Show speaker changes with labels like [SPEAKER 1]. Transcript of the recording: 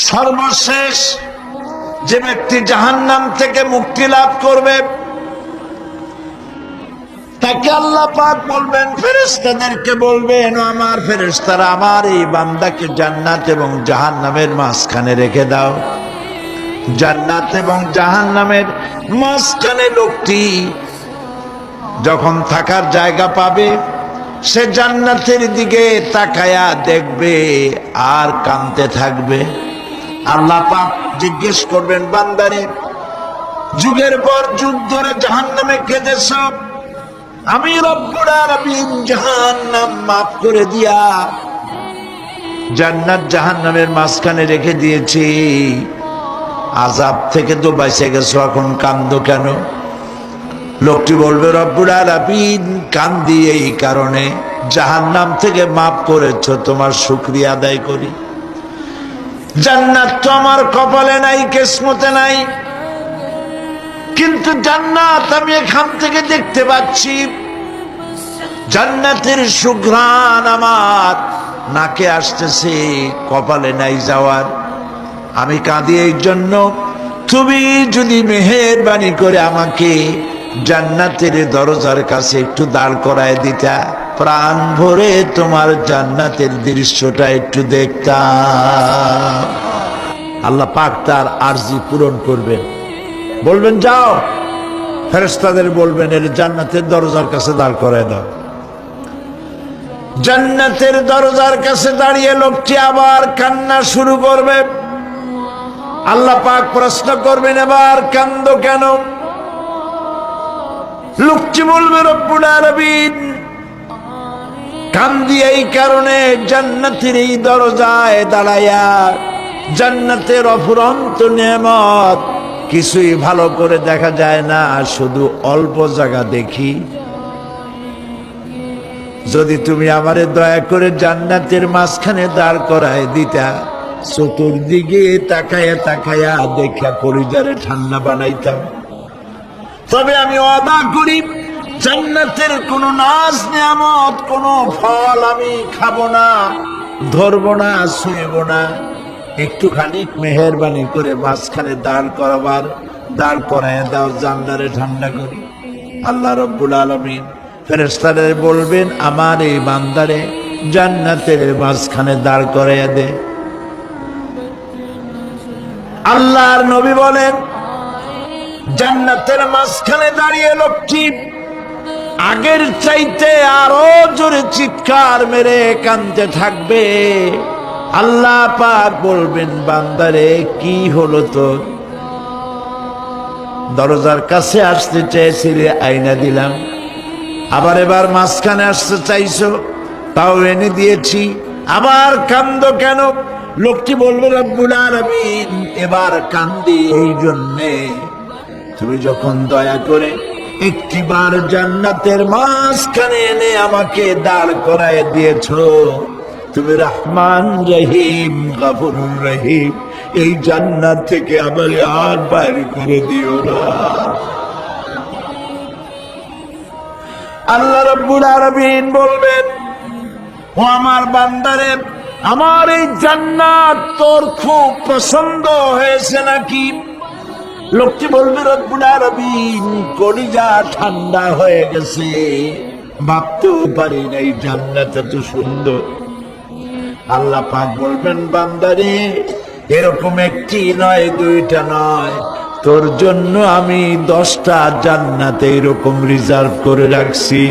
[SPEAKER 1] সর্বশেষ যে ব্যক্তি জাহান্নাম থেকে মুক্তি লাভ করবে তাকে আল্লাহ পাক বলবেন, ফেরেশতাদেরকে বলবেন, আমার ফেরেশতারা আমার এই বান্দাকে জান্নাত এবং জাহান্নামের মাঝখানে রেখে দাও। জান্নাত এবং জাহান্নামের মাঝখানে লোকটি যখন থাকার জায়গা পাবে, সে জান্নাতের দিকে তাকায়া দেখবে আর কাঁদতে থাকবে। আল্লাহ পাক জিজ্ঞেস করবেন, বান্দারে যুগের পর যুগ ধরে জাহান্নামে কেঁদেছ, আমি রব্বুল আলামিন জাহান্নাম মাফ করে দিয়া জান্নাত জাহান্নামের মাঝখানে রেখে দিয়েছি, আযাব থেকে তো বেঁচে গেছো, এখন কান্দো কেন? লোকটি বলবে, রব্বুল আলামিন কান্দি এই কারণে, জাহান্নাম থেকে মাফ করেছো, তোমার শুকরিয়া আদায় করি। জান্নাত তো আমার কপালে নাই, কিসমতে নাই, কিন্তু জান্নাত আমি এখান থেকে দেখতে পাচ্ছি। জান্নাতের সুঘ্রাণ আমার নাকে আসতেছে, কপালে নাই যাওয়ার। আমি কাঁদি এই জন্য, তুমি যদি মেহেরবানি করে আমাকে জান্নাতের দরজার কাছে একটু দাঁড় করায় দিতা, প্রাণ ভরে তোমার জান্নাতের দৃশ্যটা একটু দেখতাম। আল্লাহ পাক তার আরজি পূরণ করবেন, বলবেন যাও, ফেরেশতাদের বলবেন এর জান্নাতের দরজার কাছে দাঁড় করায় দাও। জান্নাতের দরজার কাছে দাঁড়িয়ে লোকটি আবার কান্না শুরু করবে। আল্লাহ পাক প্রশ্ন করবেন, এবার কান্দো কেন? লোকটি বলবে, রব্বুল আলামিন কান্দি এই কারণে, জান্নাতের এই দরজায় দাঁড়ায়া জান্নাতের অফুরন্ত নেয়ামত কিছুই ভালো করে দেখা যায় না, শুধু অল্প জায়গা দেখি। যদি তুমি আমারে দয়া করে জান্নাতের মাঝখানে দাঁড় করায় দিতা, চতুর্দিকে তাকায়া তাকায়া দেখা কলিজারে ঠান্ডা বানাইতাম। তবে আমি ওয়াদা করি, জান্নাতের কোন নাজ নিয়ামত, কোন ফল আমি খাবো না, ধরবো না, ছুঁইব না। একটুখানি মেহেরবানি করে মাঝখানে দাঁড় করায় দাও, জান্নারে ঠান্ডা করি। আল্লাহ রব্বুল আলামিন ফেরেশতাদের বলবেন, আমার এই বান্দারে জান্নাতের মাঝখানে দাঁড় করাইয়া দে। আল্লাহর নবী বলেন, জান্নাতের মাঝখানে দাঁড়িয়ে লোকটি আগের চাইতে আরো জোরে চিৎকার মেরে কাঁদতে থাকবে। আল্লাহ পাক বলবেন, বান্দারে কি হলো তোর? দরজার কাছে আসতে চেয়েছিলে, আইনা দিলাম। আবার এবার মাঝখানে আসতে চাইছো, তাও এনে দিয়েছি, আবার কান্দো কেন? লোকটি বলবে, রব্বুল আলামিন এবার কান্দি এই জন্যে, তুমি যখন দয়া করে একটিবার জান্নাতের মাঝখানে এনে আমাকে দাঁড় করায় দিয়েছো, তুমি রহমান রহিম গফুরুর রহিম, এই জান্নাত থেকে আবার আর বাইর করে দিও না। আল্লাহ রাব্বুল আলামিন বলবেন, ও আমার বান্দারে, আমার এই জান্নাত তোর খুব পছন্দ হয়েছে নাকি? লোকটি বলবে, রব্বুল আলামিন কলিজা ঠান্ডা হয়ে গেছে, ভাবতেও পারি নাই জান্নাত এত সুন্দর। আল্লাহ পাক বলবেন, বান্দারে এরকম একটি নয়, দুইটা নয়, তোর জন্য আমি 10টা জান্নাত এরকম রিজার্ভ করে রাখছি।